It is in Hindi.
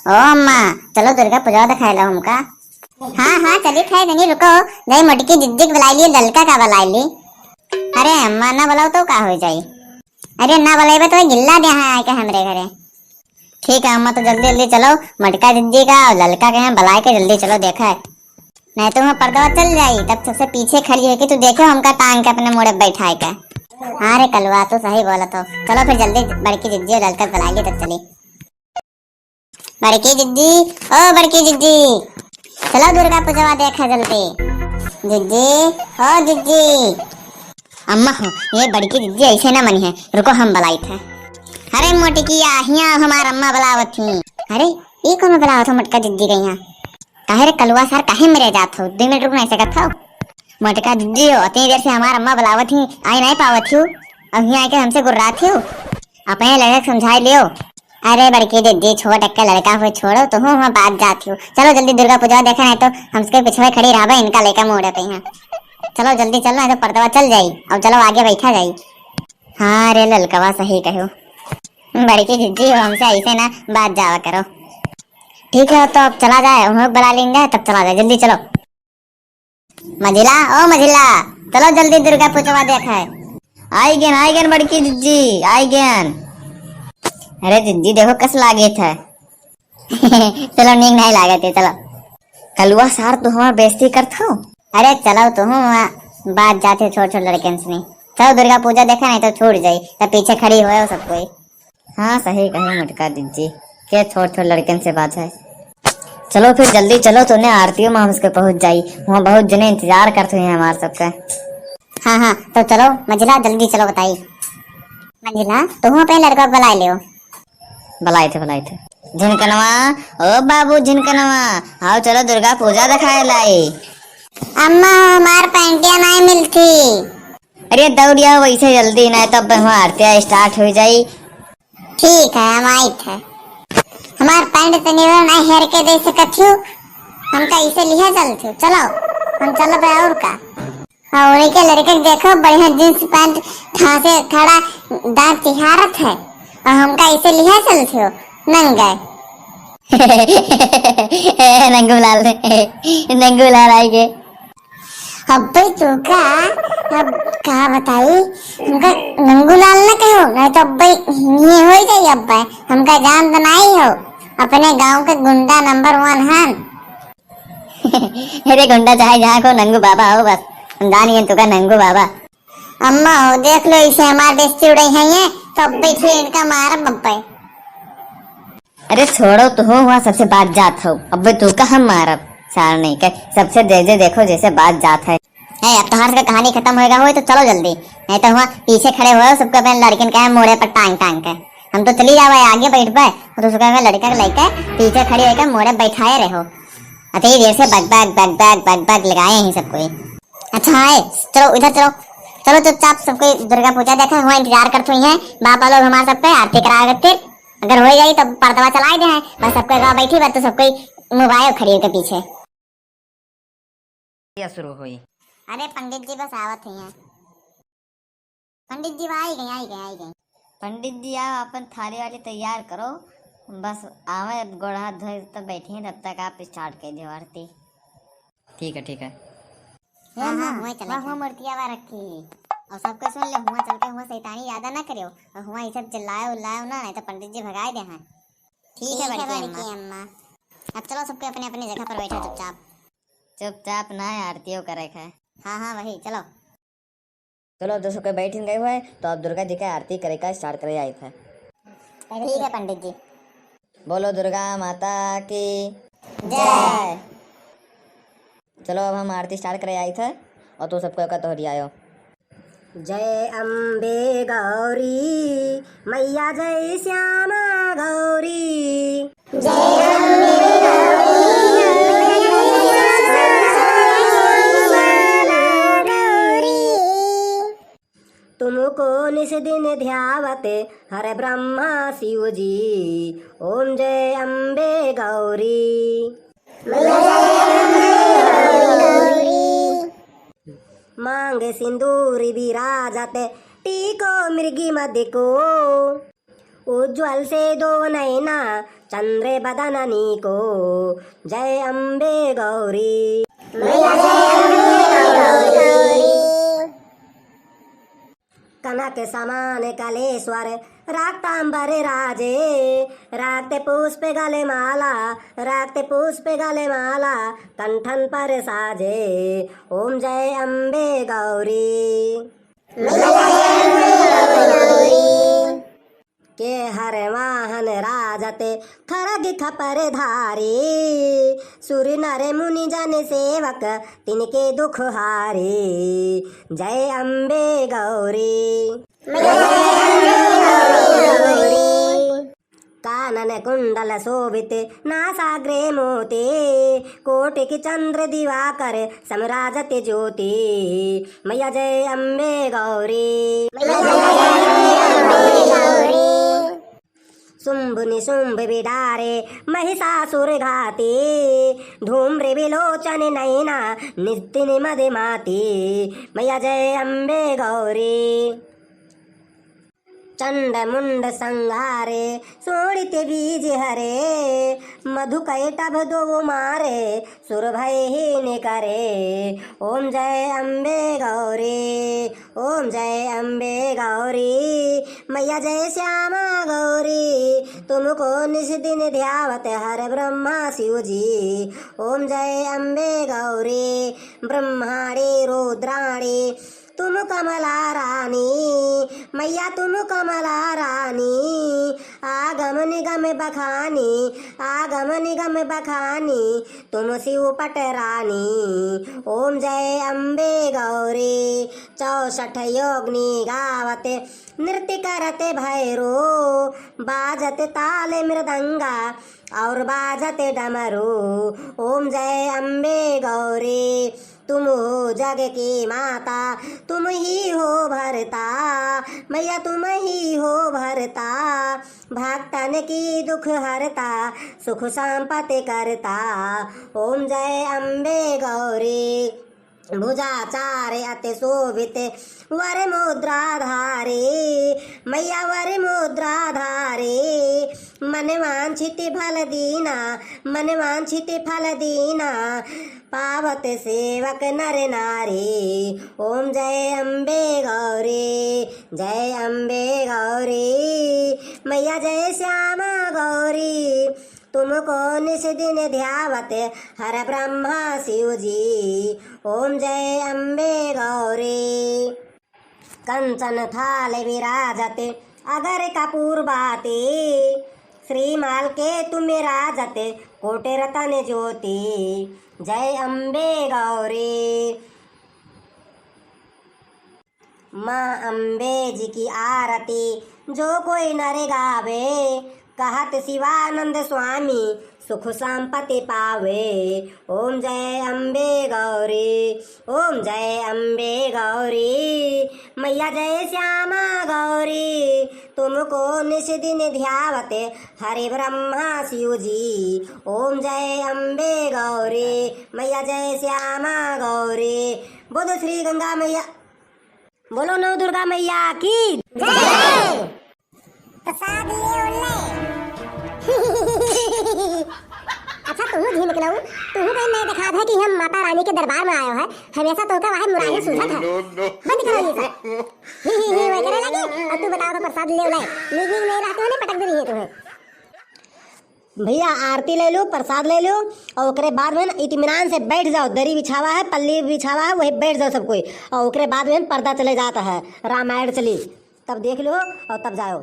ओ अम्मा, चलो दुर्गा पूजा दिखाए लो हमका। हाँ हाँ चलिए खाए नहीं रुको। नहीं मटकी जिद्दी बुलाई ली ललका का बुलाई ली। अरे अम्मा ना बुलाओ तो का हो जाई। अरे ना बुलाइबे तो गिल्ला दे आए के हमरे घरे। ठीक है अम्मा तो जल्दी जल्दी चलो। मटका जिद्दी का और ललका के हैं बुलाए के जल्दी चलो देखा है। नहीं तो वहाँ पर्दा चल जाई तब सबसे पीछे खड़ी है कि तू देखो हमका टांग के अपने मोड़े बैठाए का। हाँ रे कलवा तो सही बोला तो। चलो फिर जल्दी बड़की जिद्दी और ललका बुलाइए तब चली। बड़की जिद्दी, ओ बड़की जिद्दी, चलो दुर्गा पूजा देखा जल्दी। जिद्दी, ओ जिद्दी। अम्मा हो ये बड़की जिद्दी ऐसे ना मनी है, रुको हम बुलाई थे। अरे मोटी की आहिया हमार अम्मा बुलावत थी। अरे ये कौन बुलावत हो मटका जिद्दी के यहाँ। काहे रे कलवा सर काहे मेरे जात हो 2 मिनट रुक नहीं सकत हो। मटका जिद्दी हो इतनी देर से हमार अम्मा बुलावत थी आई नहीं पावत हो। अब यहाँ आके हमसे गुर्रात हो। अपने लड़के समझाई लियो। अरे बड़की दीदी छोड़ के लड़का हुए छोड़ो तो हूँ बात जाती हूँ। चलो जल्दी दुर्गा पूजा देखा नहीं तो हमसे पिछड़े खड़ी रहा इनका लेकर मोड़े पे यहाँ। चलो जल्दी चलो नहीं तो पर्दा चल जाई। अब चलो आगे बैठा जाई। हाँ रे ललकवा सही कहो। बड़की दीदी हो हमसे ऐसे ना बात जावा करो। ठीक है तो अब चला जाए हम लोग बुला लेंगे तब चला जाए जल्दी चलो। मझिला ओ मझिला, चलो जल्दी दुर्गा पूजा देखा है। आई गेन बड़की दीदी आई गेन। अरे जिद्दी देखो कस लागे था। चलो नीक नहीं लागे थे चलो। कलुआ सार तो हमारा बेइज्जती करता हो। अरे चलो तो हूँ बात जाते छोड़ छोड़ लड़के से नहीं। चलो दुर्गा पूजा देखा नहीं तो छूट जाई तब पीछे खड़ी हो सब कोई। हाँ सही कहे मटका दीदी के छोड़ छोड़ लड़के से बात है। चलो फिर जल्दी चलो तो उन्हें आरती में हम उसके पहुंच जाई। वहाँ बहुत जने इंतजार करते हैं हमारे सबका। हाँ हाँ तो चलो मंजिला जल्दी चलो बताई। मंजिला तो वहाँ पे लड़का बुला ले। बुलाए थे झिनकनवा, ओ बाबू झिनकनवा, आओ चलो दुर्गा पूजा दिखाए लाई। अम्मा हमार पैंटिया नहीं मिलती। अरे दौड़िया वैसे जल्दी नहीं तो वहाँ आरती स्टार्ट हो जाई। ठीक है हम आई थे। हमार पैंट तो नहीं हेर के दे सकत हूँ। हम कैसे लिया चलते चलो हम चलो पे और का। और के लड़के देखो बढ़िया जींस पैंट था से खड़ा दांत तिहारत है और हम कैसे लिया चलते हो नंगे। नंगू लाल आएंगे। अब भाई तू का अब कहा बताई हमका नंगू लाल ना कहो नहीं तो अब भाई ये हो जाए। अब भाई हमका जान बनाई हो अपने गांव के गुंडा नंबर 1 है। अरे गुंडा चाहे जहाँ को नंगू बाबा हो बस हम जानिए तू का नंगू बाबा। अम्मा हो देख लो इसे हमारे बेइज्जती उड़ाई है ये तो अब भाई फिर इनका मारा बब्बे। अरे छोड़ो तो हो वहाँ सबसे बात जात हो अब तू का हम मारब सार नहीं के सबसे दे देखो जैसे बात जात है। अब तो हर कहानी खत्म होएगा हो तो चलो जल्दी नहीं तो वहाँ पीछे खड़े हुए सबको अपने लड़किन के मोड़े पर टांग टांग के। हम तो चली जावे आगे बैठ पाए तो उसका लड़का लेके पीछे खड़ी होकर मोड़े बैठाए रहो। अतः देर से बग लगाए हैं सब कोई। अच्छा है चलो इधर चलो। चलो चुपचाप सबको दुर्गा पूजा देखा हुआ इंतजार करते हुए हैं। बाबा लोग हमारे सब पे आरती करा फिर अगर हो जाए तो पर्दा चला दे बस सबको गाँव बैठी बात तो सबको मोबाइल खड़ी होकर पीछे क्या शुरू हुई। अरे पंडित जी बस आवत हैं। पंडित जी आई गए। पंडित जी आप अपन थाली वाली तैयार करो बस आवे गोड़ हाथ धोए तब बैठे हैं तब तक आप स्टार्ट कर दो आरती। ठीक है। हाँ वहीं चले हुआ मूर्तियाँ रखी और सबको सुन ले हुआ चल के हुआ शैतानी ज्यादा ना करियो और हुआ ये सब चिल्लाओ उल्लाओ ना नहीं तो पंडित जी भगाए दे हैं। ठीक है बड़की अम्मा। अब चलो सबके अपने अपने जगह पर बैठो चुपचाप ना आरतियों करे है। हाँ वही चलो। चलो जो सबके बैठ गए हुए तो अब दुर्गा जी का आरती करे का स्टार्ट करे आए थे। ठीक है पंडित जी। बोलो दुर्गा माता की जय। चलो अब हम आरती स्टार्ट करे आए थे और तो सबको का तोहरी आयो। जय अम्बे गौरी मैया जय श्यामा गौरी। जय अम्बे गौरी तुमको निस दिन ध्यावते हरे ब्रह्मा शिव जी। ओम जय अम्बे गौरी। मांगे सिंदूरी विराजते टीको मृगी मध्य को। उज्ज्वल से दो नैना चंद्र बदननी को, जय अम्बे गौरी। कनक समान कलेश्वर राक्तांबर राजे, रागते पुष्प गले माला, रागते पुष्प गले माला, कंठन पर साजे, ओम जय अम्बे गौरी। के हर वाहन राजते खरग खपर धारी, सूर्य नर मुनि जन सेवक तिनके दुख हारे, जय अम्बे गौरी। कानन कुंडल शोभित नासाग्रे मोती, कोटिक चंद्र दिवाकर समराजते ज्योति, मैया जय अम्बे गौरी। शुंभ निशुंभ बिडारे महिषासुर घाती, धूम्र विलोचन नैना नित्य निमद माती, मैया जय अम्बे गौरी। चंड मुंड संहारे शोणित बीज हरे, मधु कैटभ दो मारे सुर भय हीन करे, ओम जय अम्बे गौरी, ओम जय अम्बे गौरी। मैया जय श्यामा गौरी, तुमको निश दिन ध्यावत हर ब्रह्मा शिव जी, ओम जय अम्बे गौरी। ब्रह्माणी रुद्राणी तुम कमला रानी, मैया तुम कमला रानी, आगम निगम बखानी, आगम निगम बखानी, तुम शिव पट रानी, ओम जय अम्बे गौरी। 64 योगिनी गावते नृत्य करते भैरो, बाजते ताले मृदंगा और बाजते डमरू, ओम जय अम्बे गौरी। तुम हो जग की माता, तुम ही हो भरता, मैया तुम ही हो भरता, भक्तन की दुख हरता, सुख संपत्ति करता, ओम जय अम्बे गौरी। भुजाचार्य अति शोभित वर मुद्राधारी, मैया वर मुद्राधारी, मन वांछित फल दीना, मन वांछित फल दीना, पावत सेवक नर नारी, ओम जय अम्बे गौरी, जय अम्बे गौरी। मैया जय श्यामा गौरी, तुमको निश दिन ध्यावत हर ब्रह्मा शिव जी, ओम जय अम्बे गौरी। कंचन थाल विराजते अगर कपूर बाती, श्रीमाल के तुम राजते कोटि रतन ज्योति, जय अम्बे गौरी। माँ अम्बे जी की आरती जो कोई नर गावे, कहत शिवानंद स्वामी सुख संपत्ति पावे, ओम जय अम्बे गौरी, ओम जय अम्बे गौरी। मैया जय श्यामा गौरी, तुमको निश दिन ध्यावते हरे ब्रह्मा शिव जी, ओम जय अम्बे गौरी। मैया जय श्यामा गौरी। बोलो श्री गंगा मैया, बोलो नव दुर्गा मैया की जय। प्रसाद ले अच्छा तुम झी निकलऊ, तुम कहीं नहीं दिखा है कि हम माता रानी के दरबार में आयो है, हमेशा तो का वह मुरारी सूझा था। बंद करो ये सब ही वही करे लगे। अब तू बताओ तो प्रसाद ले ले, नीक नहीं रहते हो ने पटक दे रही है तुम्हें। भैया आरती ले लो, प्रसाद ले लो और ओकरे बाद में इत्मीनान से बैठ जाओ। दरी बिछावा है, पल्ली बिछावा है, वही बैठ जाओ सब कोई। और ओकरे बाद में पर्दा चले जाता है, रामायण चली, तब देख लो और तब जाओ।